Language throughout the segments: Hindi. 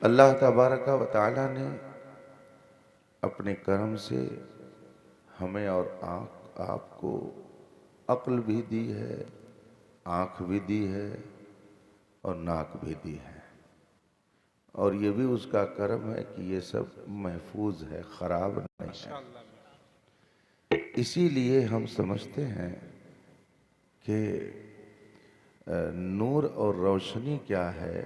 अल्लाह तबारक व तआला ने अपने करम से हमें और आपको अक्ल भी दी है, आँख भी दी है और नाक भी दी है। और ये भी उसका करम है कि ये सब महफूज है, खराब नहीं है। इसीलिए हम समझते हैं कि नूर और रोशनी क्या है,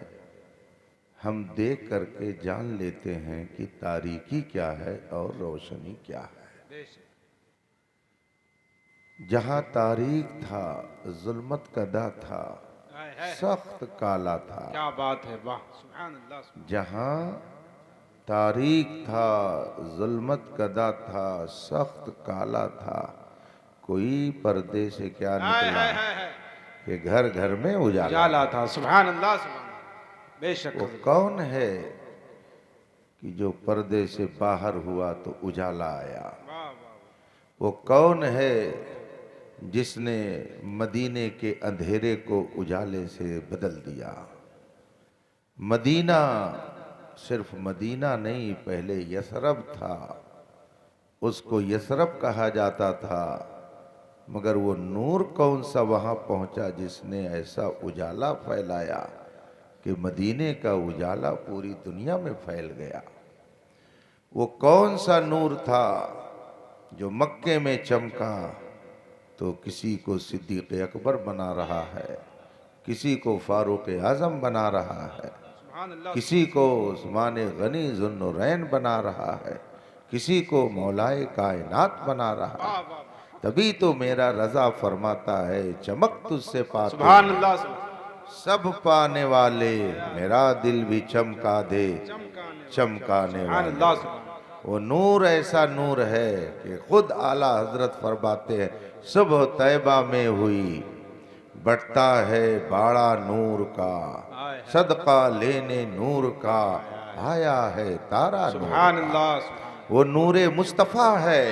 हम देख करके जान लेते हैं कि तारीकी क्या है और रोशनी क्या है। जहाँ तारीक था, जुल्मत कदा था, सख्त काला था। क्या बात है, वाह सुभान अल्लाह। जहाँ तारीक था, जुल्मत कदा था, सख्त काला था, कोई पर्दे से क्या निकला कि घर घर में उजाला था। सुभान अल्लाह, बेशक। वो कौन है कि जो पर्दे से बाहर हुआ तो उजाला आया? वो कौन है जिसने मदीने के अंधेरे को उजाले से बदल दिया? मदीना सिर्फ मदीना नहीं, पहले यसरब था, उसको यसरब कहा जाता था। मगर वो नूर कौन सा वहां पहुंचा जिसने ऐसा उजाला फैलाया कि मदीने का उजाला पूरी दुनिया में फैल गया? वो कौन सा नूर था जो मक्के में चमका तो किसी को सिद्दीक़ अकबर बना रहा है, किसी को फारूक आज़म बना रहा है, किसी को उस्मान गनी ज़ुन्नुरैन बना रहा है, किसी को मौलाए कायनात बना रहा है। तभी तो मेरा रजा फरमाता है, चमक तुझसे पाते सब पाने वाले, मेरा दिल भी चमका दे चमकाने वाले। वो नूर ऐसा नूर है कि खुद आला हजरत फरमाते हैं, सुबह तैबा में हुई, बढ़ता है बाड़ा नूर का, सदका लेने नूर का, आया है तारा नूर। वो नूरे मुस्तफ़ा है,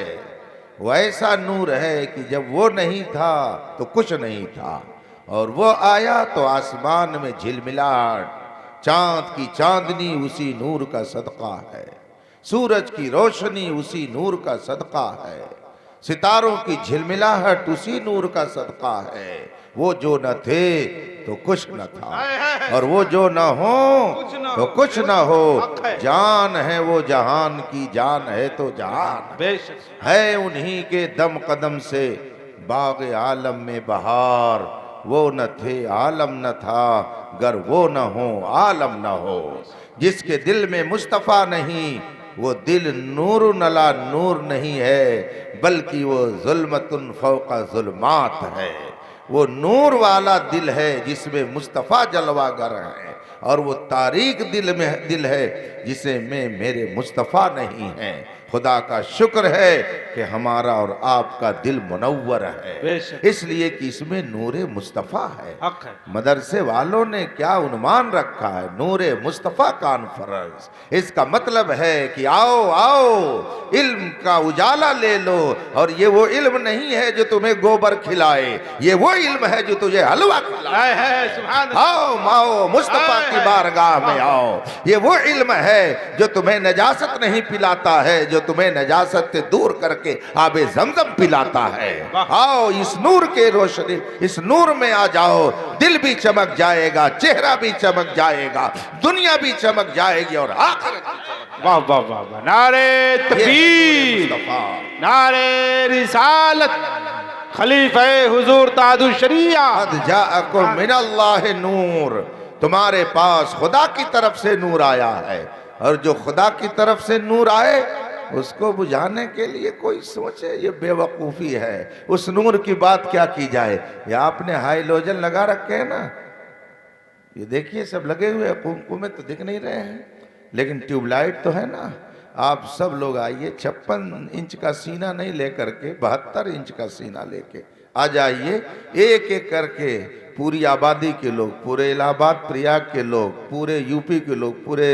वो ऐसा नूर है कि जब वो नहीं था तो कुछ नहीं था, और वो आया तो आसमान में झिलमिलाहट, चांद की चांदनी उसी नूर का सदका है, सूरज की रोशनी उसी नूर का सदका है, सितारों की झिलमिलाहट उसी नूर का सदका है। वो जो न थे तो कुछ न था, और वो जो न हो तो कुछ न हो। जान है वो जहान की, जान है तो जहान है उन्हीं के दम कदम से बाग आलम में बहार। वो न थे आलम न था, गर वो न हो आलम न हो। जिसके दिल में मुस्तफ़ा नहीं, वो दिल नूर नला नूर नहीं है, बल्कि वो जुल्मतुन फौका जुल्मात है। वो नूर वाला दिल है जिसमें मुस्तफ़ा जलवागर है, और वो तारीक दिल है जिसे में मेरे मुस्तफ़ा नहीं है। खुदा का शुक्र है कि हमारा और आपका दिल मुनव्वर है, इसलिए कि इसमें नूरे मुस्तफ़ा है। मदरसे वालों ने क्या उन्मान रखा है, नूरे मुस्तफ़ा कॉन्फ्रेंस। इसका मतलब है कि आओ आओ इल्म का उजाला ले लो। और ये वो इल्म नहीं है जो तुम्हें गोबर खिलाए, ये वो इल्म है जो तुझे हलवा खिलाए। आओ माओ मुस्तफ़ा की बारगाह में आओ। ये वो इल्म है जो तुम्हें नजासत नहीं पिलाता है, जो तुम्हें नजासत से दूर करके आबे ज़मज़म पिलाता है। आओ इस नूर के रोशनी, इस नूर में आ जाओ, दिल भी चमक जाएगा, चेहरा भी चमक जाएगा, दुनिया भी चमक जाएगी और आखिरत भी चमक। वाह वाह वाह वाह, नारे तकबीर, नारे रिसालत, खलीफे हुजूर ताजुल शरिया। कद जाअकुम मिनल्लाहि नूर, तुम्हारे पास खुदा की तरफ से नूर आया है। और जो खुदा की तरफ से नूर आए उसको बुझाने के लिए कोई सोचे, ये बेवकूफ़ी है। उस नूर की बात क्या की जाए। ये आपने हाइलोजन लगा रखे हैं ना, ये देखिए सब लगे हुए हैं, कुमकुमे तो दिख नहीं रहे हैं, लेकिन ट्यूबलाइट तो है ना। आप सब लोग आइए, 56 इंच का सीना नहीं लेकर के 72 इंच का सीना लेके आ जाइए। एक एक करके पूरी आबादी के लोग, पूरे इलाहाबाद प्रयाग के लोग, पूरे यूपी के लोग, पूरे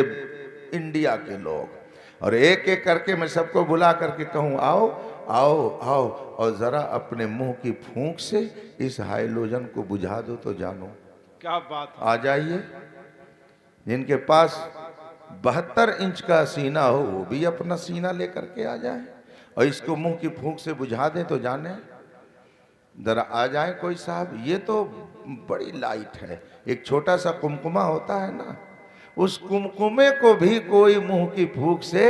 इंडिया के लोग, और एक एक करके मैं सबको बुला करके कहूँ आओ आओ आओ, और ज़रा अपने मुंह की फूंक से इस हाइलोजन को बुझा दो तो जानो। क्या बात। आ जाइए, जिनके पास 72 इंच का सीना हो वो भी अपना सीना लेकर के आ जाए और इसको मुंह की फूंक से बुझा दे तो जाने जरा आ जाए कोई साहब। ये तो बड़ी लाइट है। एक छोटा सा कुमकुमा होता है ना, उस कुमकुमे को भी कोई मुंह की फूंक से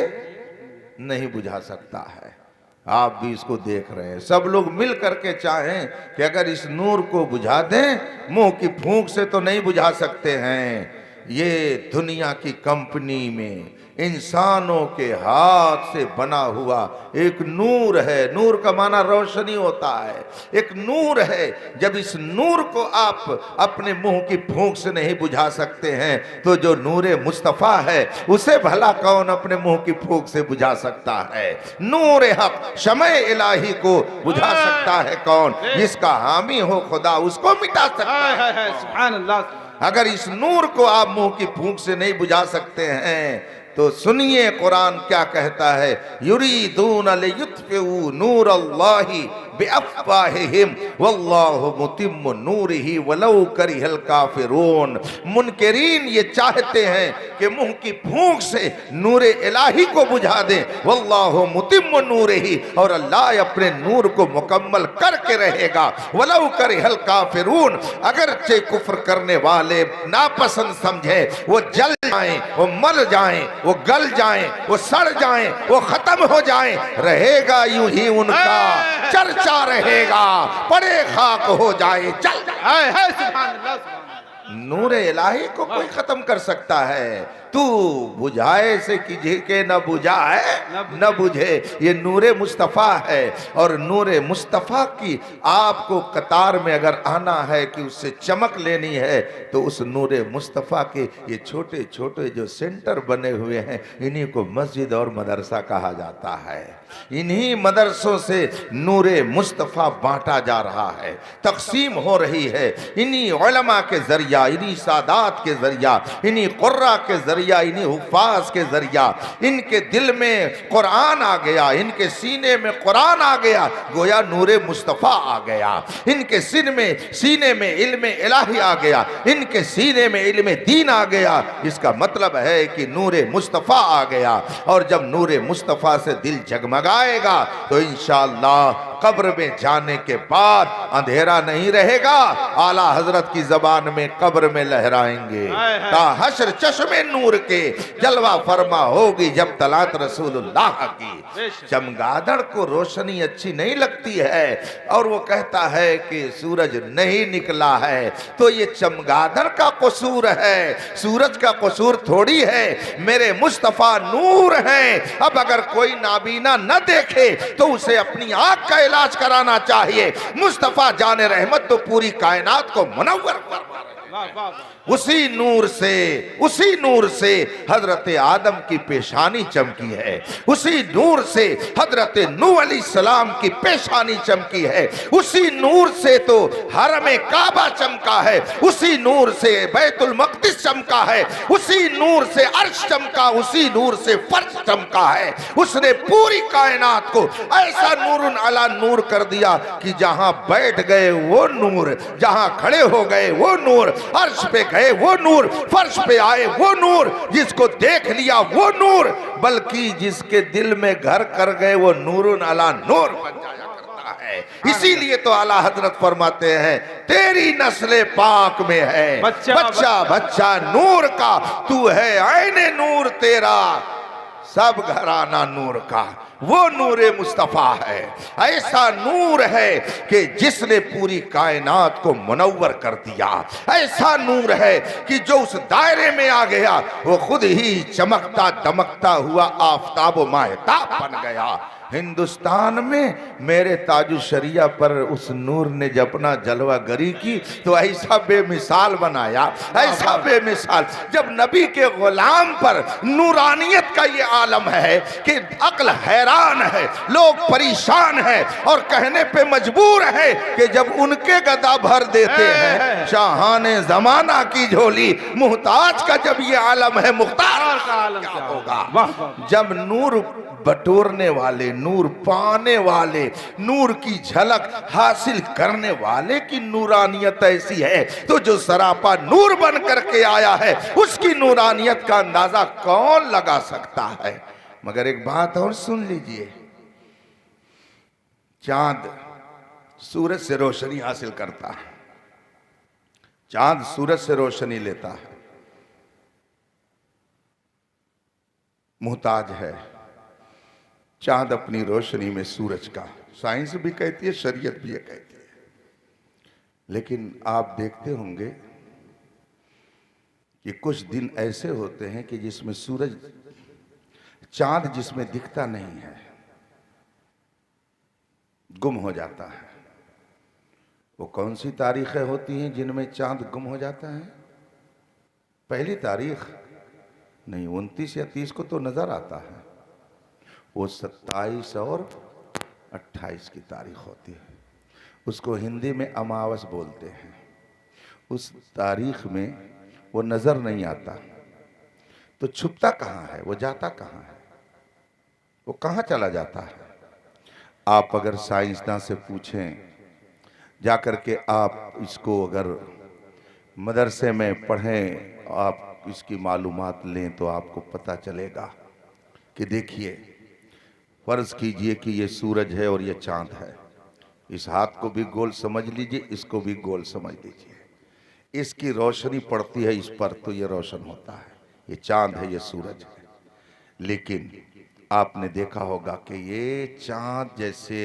नहीं बुझा सकता है। आप भी इसको देख रहे हैं, सब लोग मिल करके चाहें कि अगर इस नूर को बुझा दें, मुंह की फूंक से तो नहीं बुझा सकते हैं। ये दुनिया की कंपनी में इंसानों के हाथ से बना हुआ एक नूर है। नूर का माना रोशनी होता है, एक नूर है। जब इस नूर को आप अपने मुंह की फूंक से नहीं बुझा सकते हैं तो जो नूरे मुस्तफ़ा है उसे भला कौन अपने मुंह की फूंक से बुझा सकता है। नूर हक शमए इलाही को बुझा सकता है कौन? जिसका हामी हो खुदा उसको मिटा सकता है। सुभान अल्लाह। अगर इस नूर को आप मुंह की फूंक से नहीं बुझा सकते हैं तो सुनिए कुरान क्या कहता है। युरीदून लियुत्फिऊ नूर अल्लाहि बिअफ़वाहिहिम वल्लाहु मुतिम्मु नूरिही वलौ करिहल काफिरून। मुनकिरीन ये चाहते हैं कि मुंह की फूंक से नूर इलाही को बुझा दें, वल्लाहु मुतिम्मु नूरिही, और अल्लाह अपने नूर को मुकम्मल करके रहेगा। वलौ करिहल काफिरून, अगरचे कुफ्र करने वाले नापसंद समझे, वो जल जाएं, वो मर जाएं, वो गल जाएं, वो सड़ जाएं, वो खत्म हो जाएं, रहेगा यूं ही उनका चर्चा रहेगा, पड़े खाक हो जाए चल। नूर इलाही को कोई खत्म कर सकता है? तू बुझाए से कीजिए के न बुझाए न बुझे। ये नूरे मुस्तफ़ा है और नूरे मुस्तफ़ा की आपको कतार में अगर आना है कि उससे चमक लेनी है तो उस नूरे मुस्तफ़ा के ये छोटे छोटे जो सेंटर बने हुए हैं इन्हीं को मस्जिद और मदरसा कहा जाता है। इन्हीं मदरसों से नूरे मुस्तफ़ा बांटा जा रहा है, तकसीम हो रही है। इन्हीं उलमा के जरिया, इन्हीं सादात के जरिया, इन्हीं कुर्रा के जरिया, इन्हीं हुफ़ाज़ के जरिया इनके दिल में कुरान आ गया, इनके सीने में कुरान आ गया, गोया नूरे मुस्तफ़ा आ गया। इनके सीने में इल्म इलाही आ गया, इनके सीने में इल्म दीन आ गया। इसका मतलब है कि नूरे मुस्तफ़ा आ गया। और जब नूरे मुस्तफ़ा से दिल जगमगाएगा तो इंशाअल्लाह कब्र में जाने के बाद अंधेरा नहीं रहेगा। आला हजरत की जबान में कब्र में लहराएंगे ता हश्र चश्मे नूर के जलवा फरमा होगी जब तलात रसूलुल्लाह की। चमगादड़ को रोशनी अच्छी नहीं लगती है और वो कहता है कि सूरज नहीं निकला है, तो ये चमगादड़ का कसूर है, सूरज का कसूर थोड़ी है। मेरे मुस्तफ़ा नूर हैं। अब अगर कोई नाबीना न देखे तो उसे अपनी आंख का इलाज कराना चाहिए। मुस्तफ़ा जाने रहमत तो पूरी कायनात को मुनव्वर फरमा रहे हैं। उसी नूर से हजरत आदम की पेशानी चमकी है, उसी नूर से हजरत नूह अलैहिस्सलाम की पेशानी चमकी है, उसी नूर से तो हरम काबा चमका है, उसी नूर से बैतुल मक़दिस चमका है, उसी नूर से अर्श चमका, उसी नूर से फर्श चमका है। उसने पूरी कायनात को ऐसा नूरुन अला नूर कर दिया कि जहां बैठ गए वो नूर, जहां खड़े हो गए वो नूर, अर्श पे गए वो नूर, फर्श पे आए वो नूर, जिसको देख लिया वो नूर, बल्कि जिसके दिल में घर कर गए वो नूरुन अला नूर बन जाया करता है। इसीलिए तो आला हजरत फरमाते हैं तेरी नस्ले पाक में है बच्चा बच्चा नूर का, तू है ऐने नूर तेरा सब घराना नूर का। वो नूरे मुस्तफ़ा है, ऐसा नूर है कि जिसने पूरी कायनात को मुनव्वर कर दिया। ऐसा नूर है कि जो उस दायरे में आ गया वो खुद ही चमकता दमकता हुआ आफताब व माहताब बन गया। हिंदुस्तान में मेरे ताजु शरिया पर उस नूर ने जब अपना जलवा गरी की तो ऐसा बेमिसाल बनाया, ऐसा बेमिसाल। जब नबी के गुलाम पर नूरानियत का ये आलम है कि अक्ल हैरान है, लोग परेशान है और कहने पे मजबूर है कि जब उनके गदा भर देते हैं शाहाने जमाना की झोली, मुहताज का जब ये आलम है मुख्तार का आलम क्या होगा। जब नूर बटोरने वाले नूर पाने वाले, नूर की झलक हासिल करने वाले की नूरानियत ऐसी है तो जो सरापा नूर बन करके आया है उसकी नूरानियत का अंदाजा कौन लगा सकता है। मगर एक बात और सुन लीजिए, चांद सूरज से रोशनी हासिल करता है, चांद सूरज से रोशनी लेता है, मुहताज है चांद अपनी रोशनी में सूरज का। साइंस भी कहती है, शरीयत भी ये कहती है। लेकिन आप देखते होंगे कि कुछ दिन ऐसे होते हैं कि जिसमें सूरज, चांद जिसमें दिखता नहीं है, गुम हो जाता है। वो कौन सी तारीखें होती हैं जिनमें चांद गुम हो जाता है? पहली तारीख नहीं, 29 या 30 को तो नजर आता है, वो 27 और 28 की तारीख होती है। उसको हिंदी में अमावस बोलते हैं। उस तारीख में वो नजर नहीं आता, तो छुपता कहाँ है, वो जाता कहाँ है, वो कहाँ चला जाता है? आप अगर साइंसदान से पूछें, जाकर के आप इसको अगर मदरसे में पढ़ें, आप इसकी मालूमात लें तो आपको पता चलेगा कि देखिए, फर्ज कीजिए कि ये सूरज है और ये चांद है। इस हाथ को भी गोल समझ लीजिए, इसको भी गोल समझ लीजिए। इसकी रोशनी पड़ती है इस पर तो ये रोशन होता है, ये चांद है, ये सूरज है। लेकिन आपने देखा होगा कि ये चांद जैसे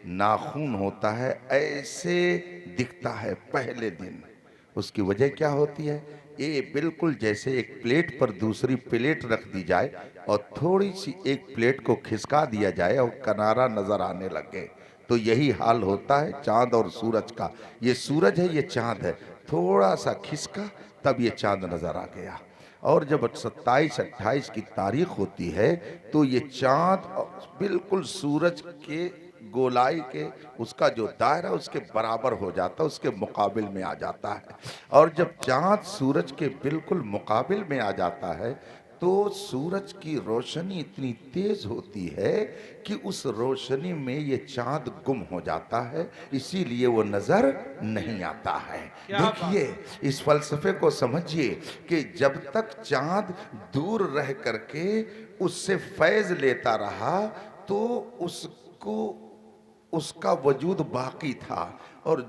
नाखून होता है ऐसे दिखता है पहले दिन। उसकी वजह क्या होती है? ये बिल्कुल जैसे एक प्लेट पर दूसरी प्लेट रख दी जाए और थोड़ी सी एक प्लेट को खिसका दिया जाए और किनारा नजर आने लगे, तो यही हाल होता है चांद और सूरज का। ये सूरज है, ये चांद है, थोड़ा सा खिसका तब ये चांद नजर आ गया। और जब 27-28 की तारीख होती है तो ये चांद बिल्कुल सूरज के गोलाई के, उसका जो दायरा उसके बराबर हो जाता है, उसके मुकाबिल में आ जाता है। और जब चांद सूरज के बिल्कुल मुकाबिल में आ जाता है तो सूरज की रोशनी इतनी तेज होती है कि उस रोशनी में ये चांद गुम हो जाता है, इसीलिए वो नजर नहीं आता है। देखिए, इस फलसफे को समझिए कि जब तक चांद दूर रह करके उससे फैज लेता रहा तो उसका वजूद बाकी था, और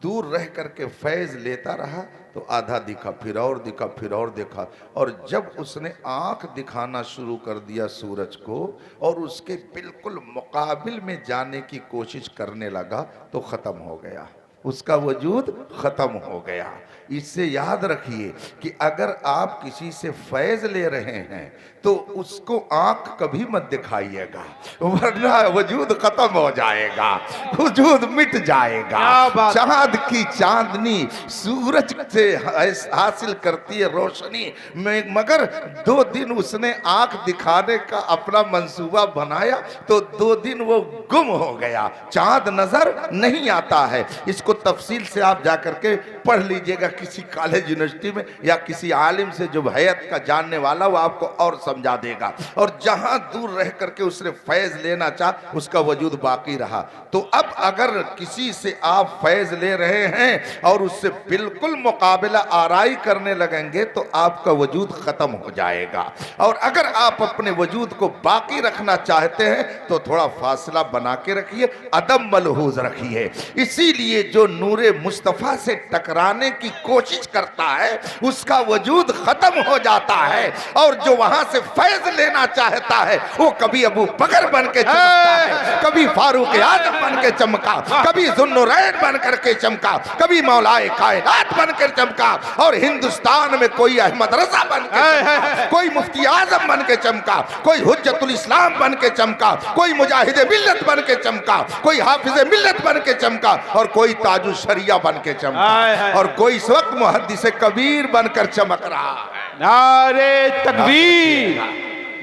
दूर रह करके फैज लेता रहा तो आधा दिखा, फिर और दिखा, फिर और देखा। और जब उसने आंख दिखाना शुरू कर दिया सूरज को और उसके बिल्कुल मुकाबिल में जाने की कोशिश करने लगा तो खत्म हो गया, उसका वजूद खत्म हो गया। इससे याद रखिए कि अगर आप किसी से फैज ले रहे हैं तो उसको आंख कभी मत दिखाइएगा, वरना वजूद खत्म हो जाएगा, वजूद मिट जाएगा। चांद की चांदनी सूरज से हासिल करती है रोशनी में, मगर 2 दिन उसने आंख दिखाने का अपना मंसूबा बनाया तो 2 दिन वो गुम हो गया, चांद नजर नहीं आता है। इसको तफसील से आप जाकर के पढ़ लीजिएगा किसी कॉलेज यूनिवर्सिटी में, या किसी आलिम से जो हैत का जानने वाला, वो आपको और समझा देगा। और जहां दूर रह करके उसने फैज लेना चाहा उसका वजूद बाकी रहा। तो अब अगर किसी से आप फैज ले रहे हैं और उससे बिल्कुल मुकाबला आराई करने लगेंगे तो आपका वजूद खत्म हो जाएगा। और अगर आप अपने वजूद को बाकी रखना चाहते हैं तो थोड़ा फासला बना के रखिए, अदम मलहूज रखिए। इसीलिए जो नूरे मुस्तफा से टकराने की कोशिश करता है उसका वजूद खत्म हो जाता है, और जो वहां से फैज लेना चाहता है वो कभी अबू बकर बन के चमकता है, कभी फारूक आजम बन के चमका, कभी जुन्नुरैन बन करके चमका, कभी मौलाए कायनात बन कर चमका, और हिंदुस्तान में कोई अहमद रजा बन के चमका, कोई मुफ्ती आजम बन के चमका, कोई हुज्जतुल इस्लाम बन के चमका, कोई मुजाहिद मिल्लत बन के चमका, कोई हाफिज मिल्लत बन के चमका, और कोई ताजुल शरिया बन के चमका, और कोई इस वक्त मुहद्दिस कबीर बनकर चमक रहा है। नारे तकबीर,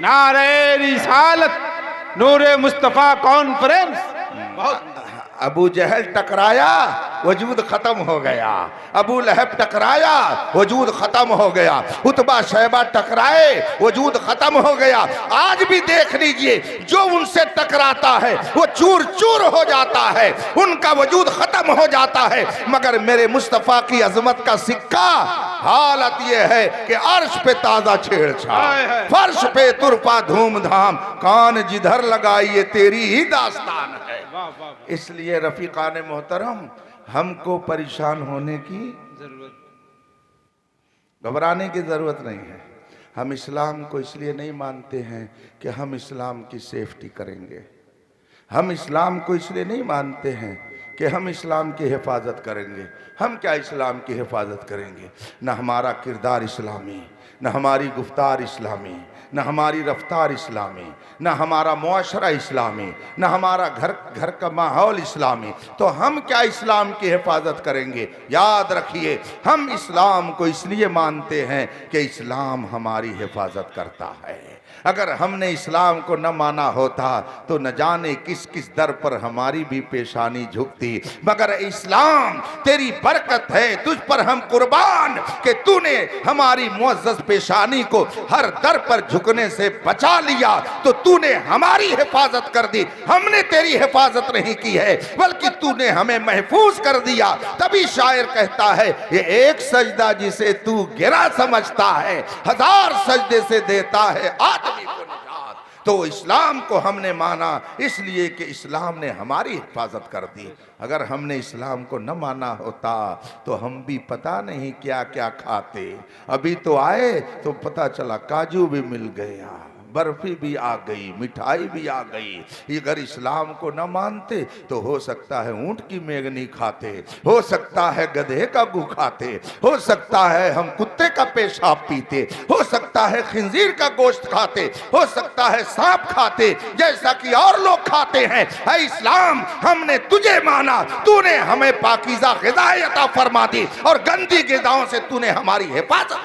नारे रिसालत, नूरे मुस्तफा कॉन्फ्रेंस। बहुत अबू जहल टकराया, वजूद खत्म हो गया। अबू लहब टकराया, वजूद खत्म हो गया। उतबा शैबा टकराए, वजूद खत्म हो गया। आज भी देख लीजिए, जो उनसे टकराता है वो चूर चूर हो जाता है, उनका वजूद खत्म हो जाता है। मगर मेरे मुस्तफा की अजमत का सिक्का हालत यह है कि अर्श पे ताजा छेड़छाड़, फर्श पे तुरपा धूमधाम, कान जिधर लगाइए तेरी ही दास्तान है। इसलिए रफीकान मोहतरम, हमको परेशान होने की जरूरत, घबराने की जरूरत नहीं है। हम इस्लाम को इसलिए नहीं मानते हैं कि हम इस्लाम की सेफ्टी करेंगे। हम इस्लाम को इसलिए नहीं मानते हैं कि हम इस्लाम की हिफाजत करेंगे। हम क्या इस्लाम की हिफाजत करेंगे? न हमारा किरदार इस्लामी, न हमारी गुफ्तार इस्लामी, न हमारी रफ्तार इस्लामी, न हमारा मुआशरा इस्लामी, न हमारा घर का माहौल इस्लामी। तो हम क्या इस्लाम की हिफाजत करेंगे? याद रखिए, हम इस्लाम को इसलिए मानते हैं कि इस्लाम हमारी हिफाजत करता है। अगर हमने इस्लाम को न माना होता तो न जाने किस किस दर पर हमारी भी पेशानी झुकती। मगर इस्लाम तेरी बरकत है, तुझ पर हम कुर्बान कि तूने हमारी मुअज़्ज़ज़ पेशानी को हर दर पर झुकने से बचा लिया, तो तूने हमारी हिफाजत कर दी। हमने तेरी हिफाजत नहीं की है, बल्कि तूने हमें महफूज कर दिया। तभी शायर कहता है, ये एक सजदा जिसे तू गिरा समझता है, हजार सजदे से देता है आदमी को निजात। तो इस्लाम को हमने माना इसलिए कि इस्लाम ने हमारी हिफाजत कर दी। अगर हमने इस्लाम को न माना होता तो हम भी पता नहीं क्या क्या खाते। अभी तो आए तो पता चला काजू भी मिल गया, बर्फी भी आ गई, मिठाई भी आ गई। अगर इस्लाम को न मानते तो हो सकता है ऊंट की मेगनी खाते, हो सकता है गधे का गू खाते, हो सकता है हम कुत्ते का पेशाब पीते, हो सकता है खिंजीर का गोश्त खाते, हो सकता है सांप खाते, जैसा कि और लोग खाते हैं। है इस्लाम, हमने तुझे माना, तूने हमें पाकीज़ा ग़िज़ाएं अता फरमा दी और गंदी ग़िज़ाओं से तूने हमारी हिफाजत।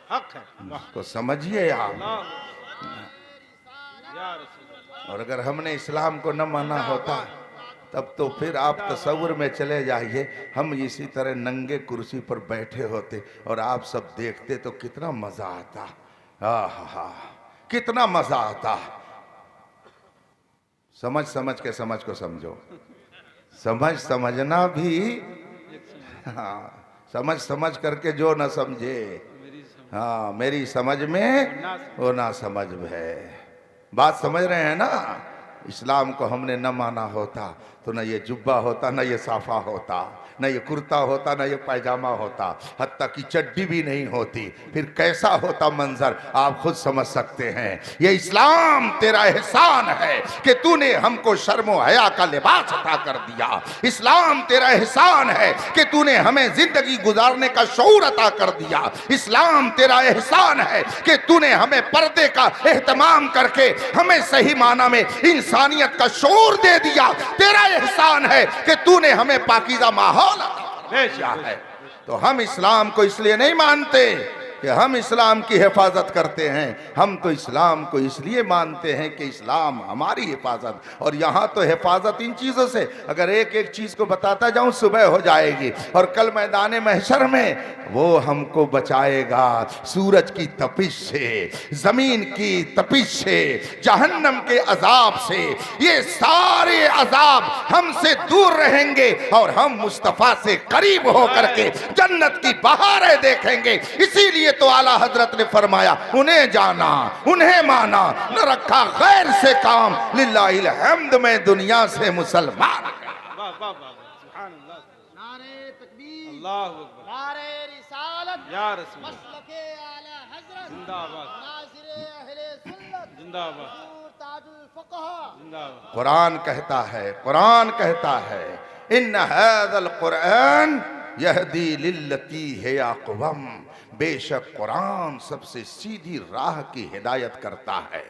हक है तो समझिए आप। और अगर हमने इस्लाम को न माना होता तब तो फिर आप तसव्वुर में चले जाइए, हम इसी तरह नंगे कुर्सी पर बैठे होते और आप सब देखते तो कितना मजा आता। आहा, कितना मजा आता। समझ समझ के समझ को समझो, समझ समझना भी, हाँ, समझ समझ करके जो न समझे, हाँ, मेरी समझ में वो ना समझ है। बात समझ रहे हैं ना? इस्लाम को हमने न माना होता तो न ये जुब्बा होता, न ये साफा होता, न ये कुर्ता होता, न ये पैजामा होता, हत्ता की चड्डी भी नहीं होती। फिर कैसा होता मंजर, आप खुद समझ सकते हैं। ये इस्लाम तेरा एहसान है कि तूने हमको शर्म व हया का लिबास अता कर दिया। इस्लाम तेरा एहसान है कि तूने हमें जिंदगी गुजारने का शऊर अता कर दिया। इस्लाम तेरा एहसान है कि तूने हमें पर्दे का एहतमाम करके हमें सही माना में इंसानियत का शऊर दे दिया। तेरा एहसान है कि तूने हमें पाकीज़ा माहौल दिया है। तो हम इस्लाम को इसलिए नहीं मानते कि हम इस्लाम की हिफाजत करते हैं, हम तो इस्लाम को इसलिए मानते हैं कि इस्लाम हमारी हिफाजत। और यहाँ तो हिफाजत इन चीज़ों से, अगर एक एक चीज़ को बताता जाऊँ सुबह हो जाएगी। और कल मैदान महशर में वो हमको बचाएगा सूरज की तपिश से, ज़मीन की तपिश से, जहन्नम के अजाब से। ये सारे अजाब हमसे दूर रहेंगे और हम मुस्तफ़ा से करीब होकर के जन्नत की बहारें देखेंगे। इसीलिए तो आला हजरत ने फरमाया, उन्हें जाना, उन्हें माना, न रखा गैर से काम, लिल्लाहिल हम्द में दुनिया से मुसलमान। नारे तकबीर, अल्लाहु अकबर, नारे रिसालत, या रसूल, मसलके आला हजरत, जिंदाबाद, नाज़िरे अहले सुन्नत, जिंदाबाद, ताजुल फक़हा, जिंदाबाद। कुरान कहता है, कुरान कहता है, इन्न हाज़ल कुरान यहदी लिल्लती है अक़वम। बेशक कुरान सबसे सीधी राह की हिदायत करता है।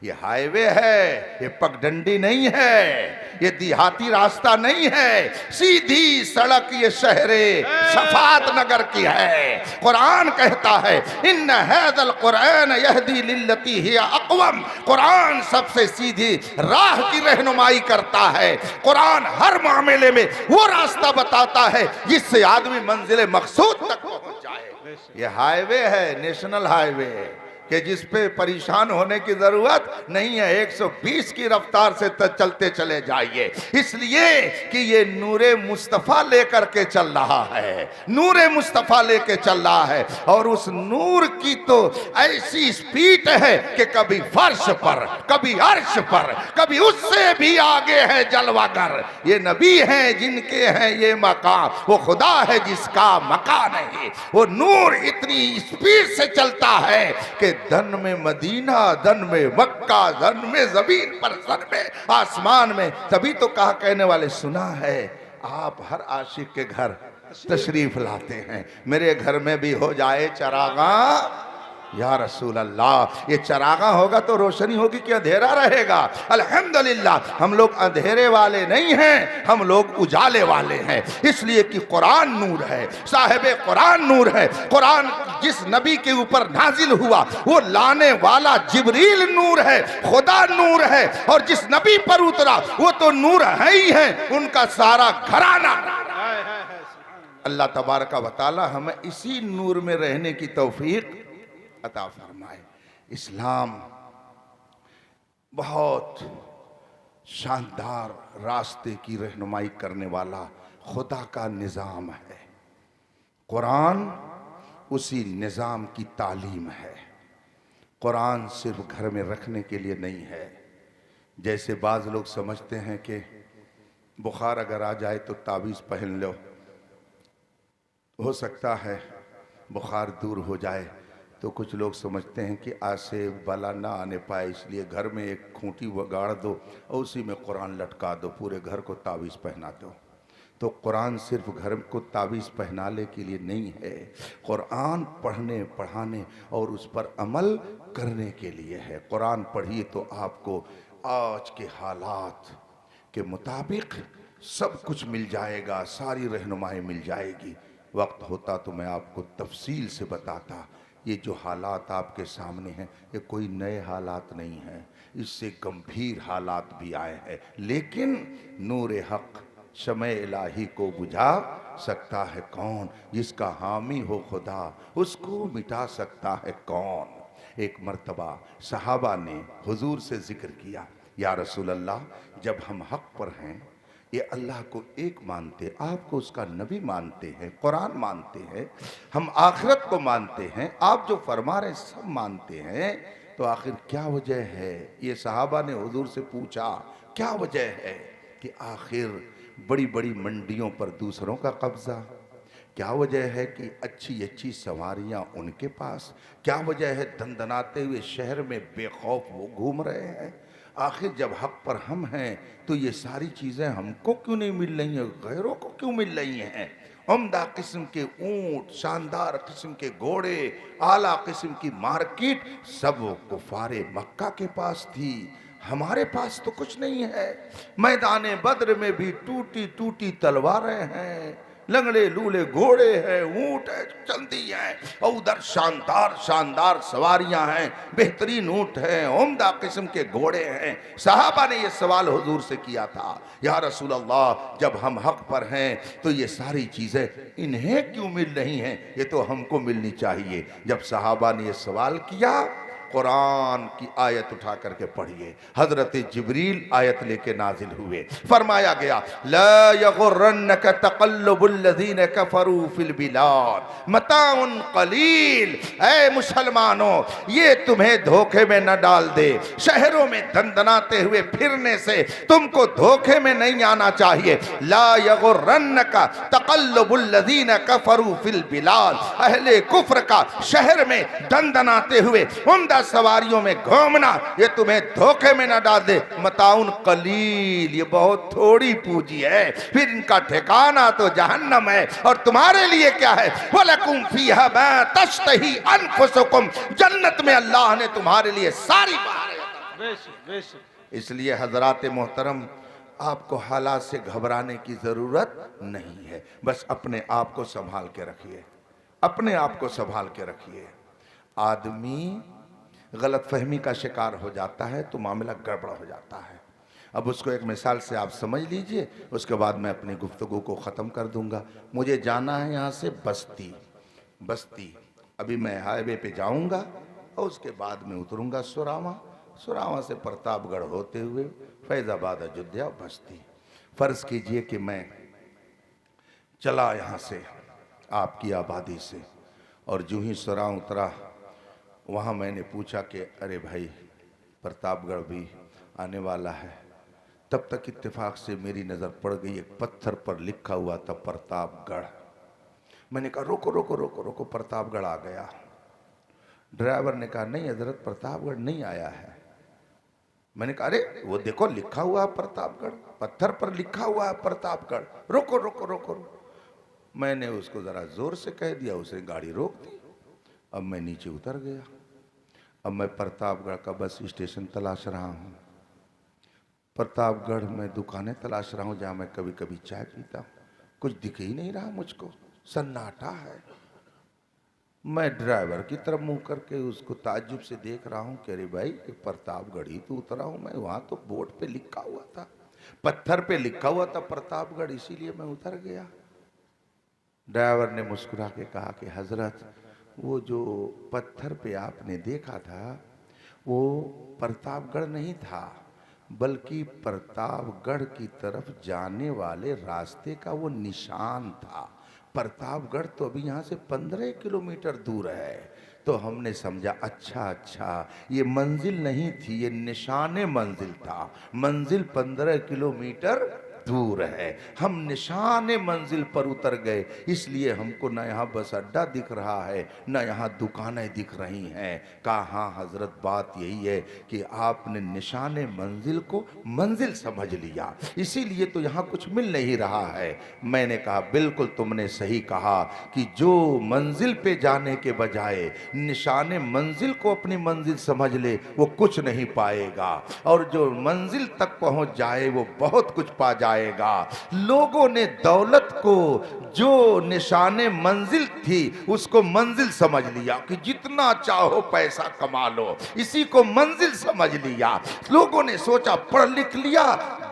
ये हाईवे है, ये पगडंडी नहीं है, ये देहाती रास्ता नहीं है, सीधी सड़क ये शहरे शफात नगर की है। कुरान कहता है इन हैदल कुरान यहदी लिल्लती हिय अक़वम, कुरान सबसे सीधी राह की रहनुमाई करता है। कुरान हर मामले में वो रास्ता बताता है जिससे आदमी मंजिल मकसूद तक पहुंच जाए। ये हाईवे है, नेशनल हाईवे कि जिस पे परेशान होने की जरूरत नहीं है, 120 की रफ्तार से चलते चले जाइए, इसलिए कि ये नूरे मुस्तफ़ा लेकर के चल रहा है, नूरे मुस्तफ़ा लेके चल रहा है। और उस नूर की तो ऐसी स्पीड है कि कभी फर्श पर, कभी अर्श पर, कभी उससे भी आगे है जलवागर। ये नबी हैं जिनके हैं ये मकाम, वो खुदा है जिसका मकान नहीं। वो नूर इतनी स्पीड से चलता है कि धन में मदीना, धन में मक्का, धन में जमीन पर, धन में आसमान में। तभी तो कहा कहने वाले सुना है आप हर आशिक के घर तशरीफ लाते हैं, मेरे घर में भी हो जाए चरागा या रसूल अल्लाह। ये चरागा होगा तो रोशनी होगी कि अंधेरा रहेगा? अल्हम्दुलिल्लाह हम लोग अंधेरे वाले नहीं हैं, हम लोग उजाले वाले हैं, इसलिए कि कुरान नूर है, साहिब कुरान नूर है। कुरान जिस नबी के ऊपर नाजिल हुआ वो लाने वाला जिब्रील नूर है, खुदा नूर है। और जिस नबी पर उतरा वो तो नूर है ही है, उनका सारा घराना। अल्लाह तबारक व तआला हमें इसी नूर में रहने की तौफीक अता फरमाए। इस्लाम बहुत शानदार रास्ते की रहनुमाई करने वाला खुदा का निज़ाम है। कुरान उसी निज़ाम की तालीम है। कुरान सिर्फ घर में रखने के लिए नहीं है। जैसे बाज़ लोग समझते हैं कि बुखार अगर आ जाए तो तावीज़ पहन लो, हो सकता है बुखार दूर हो जाए। तो कुछ लोग समझते हैं कि आज से बला ना आने पाए, इसलिए घर में एक खूंटी गाड़ दो और उसी में कुरान लटका दो, पूरे घर को तावीज़ पहना दो। तो कुरान सिर्फ घर को तावीज़ पहनाने के लिए नहीं है, कुरान पढ़ने, पढ़ाने और उस पर अमल करने के लिए है। कुरान पढ़िए तो आपको आज के हालात के मुताबिक सब कुछ मिल जाएगा, सारी रहनुमाई मिल जाएगी। वक्त होता तो मैं आपको तफसील से बताता। ये जो हालात आपके सामने हैं ये कोई नए हालात नहीं हैं, इससे गंभीर हालात भी आए हैं, लेकिन नूर हक शमे इलाही को बुझा सकता है कौन? जिसका हामी हो खुदा उसको मिटा सकता है कौन? एक मर्तबा सहाबा ने हुजूर से जिक्र किया, या रसूल अल्लाह, जब हम हक पर हैं, ये अल्लाह को एक मानते, आपको उसका नबी मानते हैं, कुरान मानते हैं, हम आखिरत को मानते हैं, आप जो फरमा रहे सब मानते हैं, तो आखिर क्या वजह है? ये सहाबा ने हुजूर से पूछा क्या वजह है कि आखिर बड़ी बड़ी मंडियों पर दूसरों का कब्जा? क्या वजह है कि अच्छी अच्छी सवारियां उनके पास? क्या वजह है दंदनाते हुए शहर में बेखौफ वो घूम रहे हैं? आखिर जब हक पर हम हैं तो ये सारी चीज़ें हमको क्यों नहीं मिल रही हैं, गैरों को क्यों मिल रही हैं? उम्दा किस्म के ऊंट, शानदार किस्म के घोड़े, आला किस्म की मार्केट सब कुफारे मक्का के पास थी, हमारे पास तो कुछ नहीं है। मैदान बद्र में भी टूटी टूटी तलवारें हैं, लंगड़े लूले घोड़े हैं, ऊंट है, चंदी है, और उधर शानदार शानदार सवारियां हैं, बेहतरीन ऊंट हैं, उम्दा किस्म के घोड़े हैं। सहाबा ने यह सवाल हुजूर से किया था, या रसूल अल्लाह, जब हम हक पर हैं तो ये सारी चीजें इन्हें क्यों मिल रही हैं? ये तो हमको मिलनी चाहिए। जब सहाबा ने यह सवाल किया, कुरान की आयत उठा करके पढ़िए। हजरत जिब्रील आयत लेके नाजिल हुए, फरमाया गया ला यगुर्रन्नक तक़ल्लुबुल लज़ीना कफ़रू फिल बिलाद मताउन क़लील। ऐ मुसलमानों, ये तुम्हें धोखे में न डाल दे। शहरों में दंदनाते हुए फिरने से तुमको धोखे में नहीं आना चाहिए। ला यगुर्रन्नक तक़ल्लुबुल लज़ीना कफ़रू फिल बिलाद, अहले कुफ्र का शहर में दंदनाते हुए उम्दा सवारियों में घूमना ये तुम्हें धोखे में न डाल दे। मताउन कलील, ये बहुत थोड़ी पूंजी है, फिर इनका ठिकाना तो जहन्नम है। और तुम्हारे लिए क्या है? वलकुम फीहा मा तश्तही अनफुसुकुम, जन्नत में अल्लाह ने तुम्हारे लिए सारी बहारें अता बेशक बेशक। इसलिए हजरात मोहतरम, आपको हालात से घबराने की जरूरत नहीं है। बस अपने आप को संभाल के रखिए, अपने आप को संभाल के रखिए। आदमी गलत फहमी का शिकार हो जाता है तो मामला गड़बड़ हो जाता है। अब उसको एक मिसाल से आप समझ लीजिए, उसके बाद मैं अपनी गुफ्तगू को ख़त्म कर दूंगा। मुझे जाना है यहाँ से बस्ती। अभी मैं हाईवे पे जाऊंगा और उसके बाद में उतरूंगा सुरावा से प्रतापगढ़ होते हुए फैज़ाबाद, अयोध्या, बस्ती। फ़र्ज़ कीजिए कि मैं चला यहाँ से आपकी आबादी से, और जो ही सुराव उतरा वहाँ मैंने पूछा कि अरे भाई प्रतापगढ़ भी आने वाला है। तब तक इत्तेफाक से मेरी नज़र पड़ गई एक पत्थर पर लिखा हुआ था प्रतापगढ़। मैंने कहा रोको रोको रोको रोको, प्रतापगढ़ आ गया। ड्राइवर ने कहा नहीं हजरत, प्रतापगढ़ नहीं आया है। मैंने कहा अरे वो देखो लिखा हुआ है प्रतापगढ़, पत्थर पर लिखा हुआ है प्रतापगढ़, रोको रोको रोको। मैंने उसको ज़रा ज़ोर से कह दिया, उसने गाड़ी रोक दी। अब मैं नीचे उतर गया। अब मैं प्रतापगढ़ का बस स्टेशन तलाश रहा हूँ, प्रतापगढ़ में दुकानें तलाश रहा हूँ जहाँ मैं कभी कभी चाय पीता हूँ। कुछ दिख ही नहीं रहा मुझको, सन्नाटा है। मैं ड्राइवर की तरफ मुंह करके उसको ताज्जुब से देख रहा हूँ कि अरे भाई प्रतापगढ़ ही तो उतरा हूँ मैं, वहाँ तो बोर्ड पे लिखा हुआ था, पत्थर पे लिखा हुआ था प्रतापगढ़, इसीलिए मैं उतर गया। ड्राइवर ने मुस्कुरा के कहा कि हजरत वो जो पत्थर पे आपने देखा था वो प्रतापगढ़ नहीं था, बल्कि प्रतापगढ़ की तरफ जाने वाले रास्ते का वो निशान था। प्रतापगढ़ तो अभी यहाँ से 15 किलोमीटर दूर है। तो हमने समझा अच्छा ये मंजिल नहीं थी, ये निशाने मंजिल था। मंजिल 15 किलोमीटर दूर है, हम निशाने मंजिल पर उतर गए। इसलिए हमको न यहाँ बस अड्डा दिख रहा है न यहाँ दुकानें दिख रही हैं। कहा हाँ हजरत, बात यही है कि आपने निशाने मंजिल को मंजिल समझ लिया, इसीलिए तो यहाँ कुछ मिल नहीं रहा है। मैंने कहा बिल्कुल तुमने सही कहा कि जो मंजिल पे जाने के बजाय निशाने मंजिल को अपनी मंजिल समझ ले वो कुछ नहीं पाएगा, और जो मंजिल तक पहुँच जाए वो बहुत कुछ पा जाए। लोगों ने दौलत को जो निशाने मंजिल थी उसको मंजिल समझ लिया कि जितना चाहो पैसा कमा लो, इसी को मंजिल समझ लिया। लोगों ने सोचा पढ़ लिख लिया,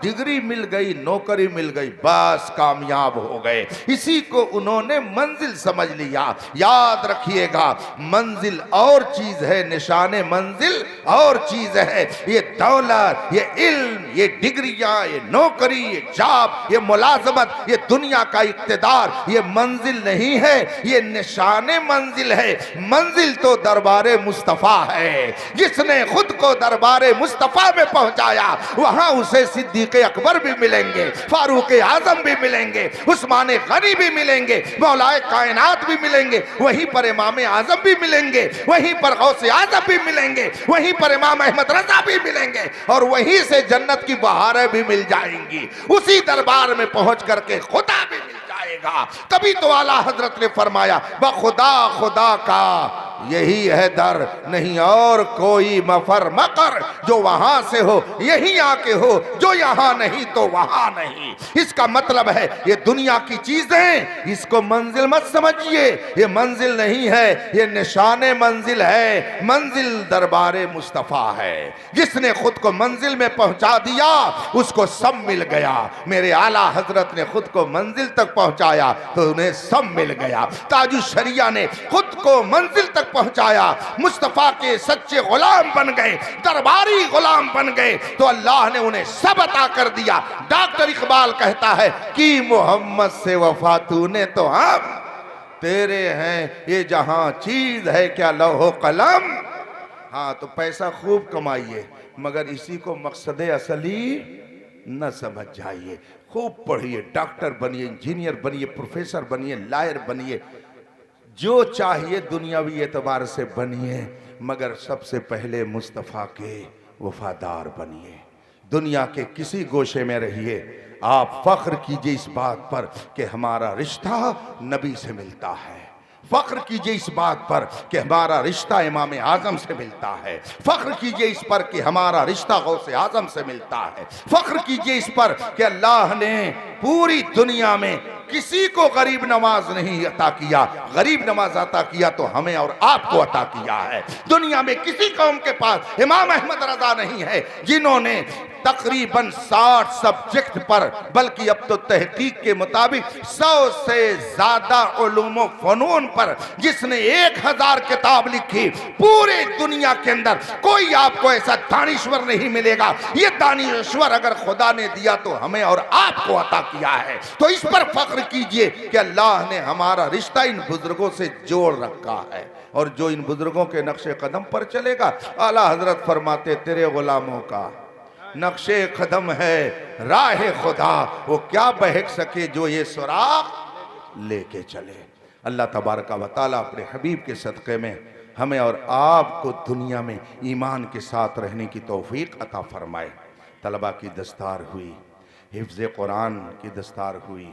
डिग्री मिल गई, नौकरी मिल गई, बस कामयाब हो गए, इसी को उन्होंने मंजिल समझ लिया। याद रखिएगा, मंजिल और चीज है, निशाने मंजिल और चीज है। ये दौलत, ये इल्म, ये डिग्रियां, ये नौकरी, ये जॉब, ये मुलाजमत, ये दुनिया का इक्तदार, ये मंजिल नहीं है, ये निशाने मंजिल है। मंजिल तो दरबारे मुस्तफा है। जिसने खुद को दरबारे मुस्तफा में पहुंचाया वहां उसे सिद्दीक अकबर भी मिलेंगे, फारूक आजम भी मिलेंगे, उस्मान गनी भी मिलेंगे, मौलाए कायनात भी मिलेंगे, वहीं पर इमाम आजम भी मिलेंगे, वहीं पर गौसे आजम भी मिलेंगे, वहीं पर इमाम अहमद रजा भी मिलेंगे, और वहीं से जन्नत की बहारें भी मिल जाएंगी। उसी दरबार में पहुंच करके खुदा भी मिल जाएगा। तभी तो आला हजरत ने फरमाया बखुदा खुदा का यही है दर, नहीं और कोई मफर मकर। जो वहां से हो यहीं आके हो, जो यहां नहीं तो वहां नहीं। इसका मतलब है ये दुनिया की चीजें, इसको मंजिल मत समझिए, ये मंजिल नहीं है, ये निशाने मंजिल है। मंजिल दरबारे मुस्तफा है। जिसने खुद को मंजिल में पहुंचा दिया उसको सब मिल गया। मेरे आला हजरत ने खुद को मंजिल तक पहुंचाया तो उन्हें सब मिल गया। ताजुश शरिया ने खुद को मंजिल तक पहुंचाया, मुस्तफा के सच्चे गुलाम बन गए, दरबारी गुलाम बन गए, तो अल्लाह ने उन्हें सब अता कर दिया। डॉक्टर इकबाल कहता है कि मोहम्मद से वफा तूने तो हम तेरे हैं, ये जहां चीज है क्या लौहो कलम। हाँ तो पैसा खूब कमाइए मगर इसी को मकसद असली न समझ जाइए। खूब पढ़िए, डॉक्टर बनिए, इंजीनियर बनिए, प्रोफेसर बनिए, लॉयर बनिए, जो चाहिए दुनियावी एतबार से बनिए, मगर सबसे पहले मुस्तफ़ा के वफादार बनिए। दुनिया के किसी गोशे में रहिए, आप फख्र कीजिए इस बात पर कि हमारा रिश्ता नबी से मिलता है, फख्र कीजिए इस बात पर कि हमारा रिश्ता इमाम आजम से मिलता है। फख्र कीजिए इस पर कि हमारा रिश्ता गौसे आजम से मिलता है। फख्र कीजिए इस पर कि अल्लाह ने पूरी दुनिया में किसी को गरीब नवाज नहीं अता किया, गरीब नवाज अता किया तो हमें और आपको अता किया है। दुनिया में किसी कौम के पास इमाम अहमद रजा नहीं है जिन्होंने तकरीबन 60 सब्जेक्ट पर, बल्कि अब तो तहकीक के मुताबिक 100 से ज्यादा उलूम व फनून पर जिसने 1000 किताब लिखी, पूरे दुनिया के अंदर कोई आपको ऐसा दानिश्वर नहीं मिलेगा। ये दानिश्वर अगर खुदा ने दिया तो हमें और आपको अता किया है। तो इस पर फख्र कीजिए कि अल्लाह ने हमारा रिश्ता इन बुजुर्गों से जोड़ रखा है, और जो इन बुजुर्गों के नक्शे कदम पर चलेगा, आला हजरत फरमाते तेरे गुलामों का नक्शे कदम है राह खुदा, वो क्या बहक सके जो ये सुराग लेके चले। अल्लाह तबारक व तआला अपने हबीब के सदक़े में हमें और आपको दुनिया में ईमान के साथ रहने की तौफीक अता फरमाए। तलबा की दस्तार हुई, हिफ्ज़ कुरान की दस्तार हुई,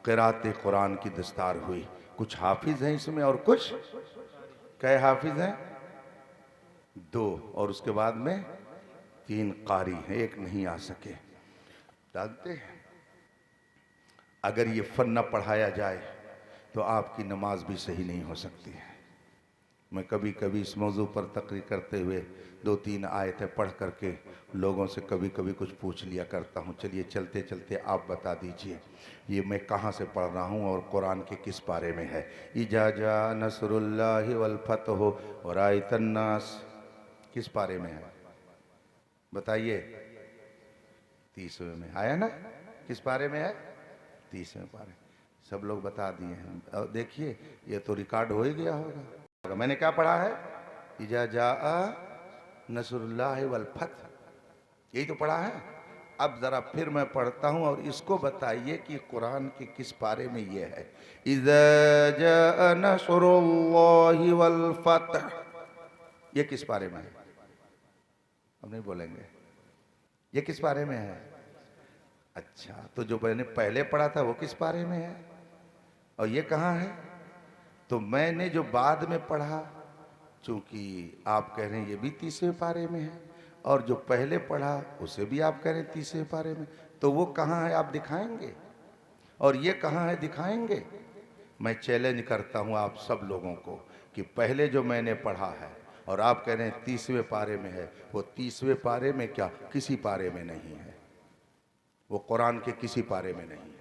क़िराअत कुरान की दस्तार हुई। कुछ हाफिज़ हैं इसमें और कुछ कै हाफिज़ हैं? 2, और उसके बाद में 3 कारी हैं, एक नहीं आ सके। जानते हैं अगर ये फन न पढ़ाया जाए तो आपकी नमाज भी सही नहीं हो सकती है। मैं कभी कभी इस मौजू पर तकरीर करते हुए 2-3 आयतें पढ़ करके लोगों से कभी कभी कुछ पूछ लिया करता हूँ। चलिए चलते चलते आप बता दीजिए ये मैं कहाँ से पढ़ रहा हूँ और कुरान के किस पारे में है। इजा जा नसरुल्लाहि वल फतह व रायतन नास किस पारे में है बताइए? 30वें में आया ना? किस पारे में है? 30वें पारे। सब लोग बता दिए हैं। और देखिए ये तो रिकॉर्ड हो ही गया होगा। मैंने क्या पढ़ा है? इजा जा नसरुल्लाहि वल फतह, यही तो पढ़ा है। अब जरा फिर मैं पढ़ता हूँ और इसको बताइए कि कुरान के किस पारे में ये है। इजा जा नसरुल्लाहि वल फतह, ये किस पारे में है? अब नहीं बोलेंगे। ये किस बारे में है? अच्छा, तो जो मैंने पहले पढ़ा था वो किस बारे में है और ये कहाँ है? तो मैंने जो बाद में पढ़ा, चूंकि आप कह रहे हैं ये भी 30वें पारे में है, और जो पहले पढ़ा उसे भी आप कह रहे हैं 30वें पारे में, तो वो कहाँ है आप दिखाएंगे? और ये कहाँ है दिखाएंगे? मैं चैलेंज करता हूँ आप सब लोगों को कि पहले जो मैंने पढ़ा है और आप कह रहे हैं 30वें पारे में है, वो 30वें पारे में क्या किसी पारे में नहीं है, वो कुरान के किसी पारे में नहीं है।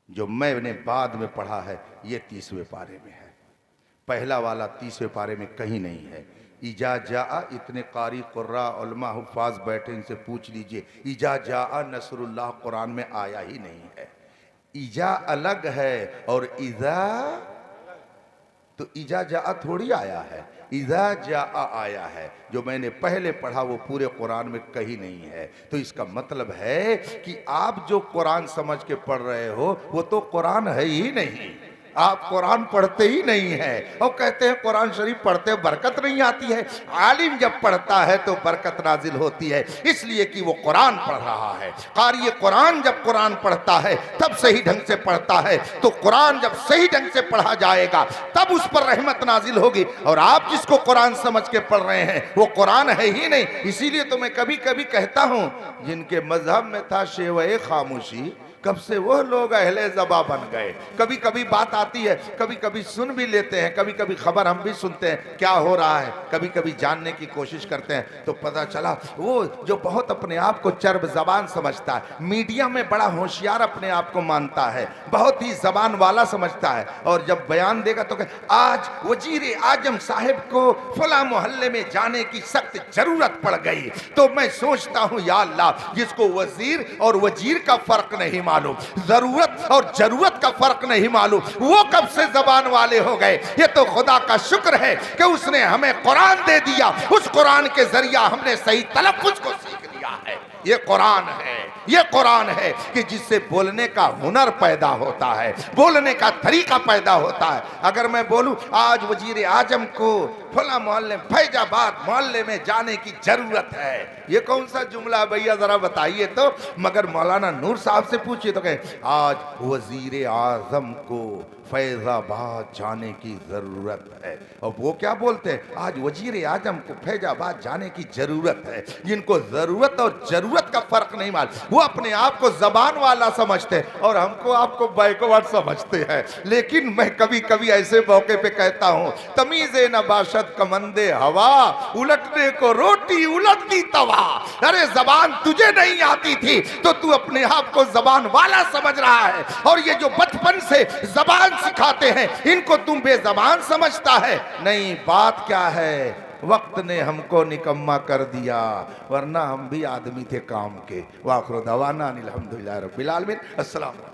जो मैंने बाद में पढ़ा है ये 30वें पारे में है। पहला वाला 30वें पारे में कहीं नहीं है। इजा जा, इतने कारी कुर्रा उलमा हुफ़ाज़ बैठे, इनसे पूछ लीजिए इजा जा नसरुल्लाह कुरान में आया ही नहीं है। इजा अलग है और इजा, तो इजा जा थोड़ी आया है, इज़ा जा आया है। जो मैंने पहले पढ़ा वो पूरे कुरान में कहीं नहीं है। तो इसका मतलब है कि आप जो कुरान समझ के पढ़ रहे हो वो तो कुरान है ही नहीं। आप कुरान पढ़ते ही नहीं है और कहते हैं कुरान शरीफ पढ़ते बरकत नहीं आती है। आलिम जब पढ़ता है तो बरकत नाजिल होती है, इसलिए कि वो कुरान पढ़ रहा है। कारी कुरान जब कुरान पढ़ता है तब सही ढंग से पढ़ता है, तो कुरान जब सही ढंग से पढ़ा जाएगा तब उस पर रहमत नाजिल होगी। और आप जिसको कुरान समझ के पढ़ रहे हैं वो कुरान है ही नहीं। इसीलिए तो मैं कभी कभी कहता हूँ जिनके मजहब में था शेवे खामोशी, कब से वो लोग अहले ज़बा बन गए। कभी कभी बात आती है, कभी कभी सुन भी लेते हैं, कभी कभी खबर हम भी सुनते हैं क्या हो रहा है, कभी कभी जानने की कोशिश करते हैं तो पता चला वो जो बहुत अपने आप को चर्ब ज़बान समझता है, मीडिया में बड़ा होशियार अपने आप को मानता है, बहुत ही ज़बान वाला समझता है, और जब बयान देगा तो आज वजीर आजम साहिब को फला मोहल्ले में जाने की सख्त जरूरत पड़ गई। तो मैं सोचता हूँ या अल्लाह, जिसको वजीर और वजीर का फर्क नहीं मालूम, जरूरत और जरूरत का फर्क नहीं मालूम, वो कब से जबान वाले हो गए। ये तो खुदा का शुक्र है कि उसने हमें कुरान दे दिया, उस कुरान के जरिया हमने सही तलफ्फुज को सीख लिया है। ये कुरान है। ये कुरान है कि जिससे बोलने का हुनर पैदा होता है, बोलने का तरीका पैदा होता है। अगर मैं बोलूं आज वजीर आजम को फला मोहल्ले फैजाबाद मोहल्ले में जाने की जरूरत है, ये कौन सा जुमला भैया जरा बताइए तो। मगर मौलाना नूर साहब से पूछिए तो कहें आज वजीर आजम को फैजाबाद जाने की जरूरत है। और वो क्या बोलते हैं, आज वजीर आजम को फैजाबाद जाने की जरूरत है। जिनको जरूरत और जरूरत का फर्क नहीं मालूम, वो अपने आप को जबान वाला समझते हैं और हमको आपको बैकवर्ड समझते हैं। लेकिन मैं कभी कभी ऐसे मौके पे कहता हूं, तमीज़े नबाशत कमंदे हवा, उलटने को रोटी उलटती तवा। अरे जबान तुझे नहीं आती थी तो तू अपने आप को जबान वाला समझ रहा है, और ये जो बचपन से जबान सिखाते हैं इनको तुम बेजबान समझता है। नहीं, बात क्या है, वक्त ने हमको निकम्मा कर दिया, वरना हम भी आदमी थे काम के। वाखिर दवाना अनिल हम्दुलिल्लाह रब्बिल आलमीन। अस्सलाम।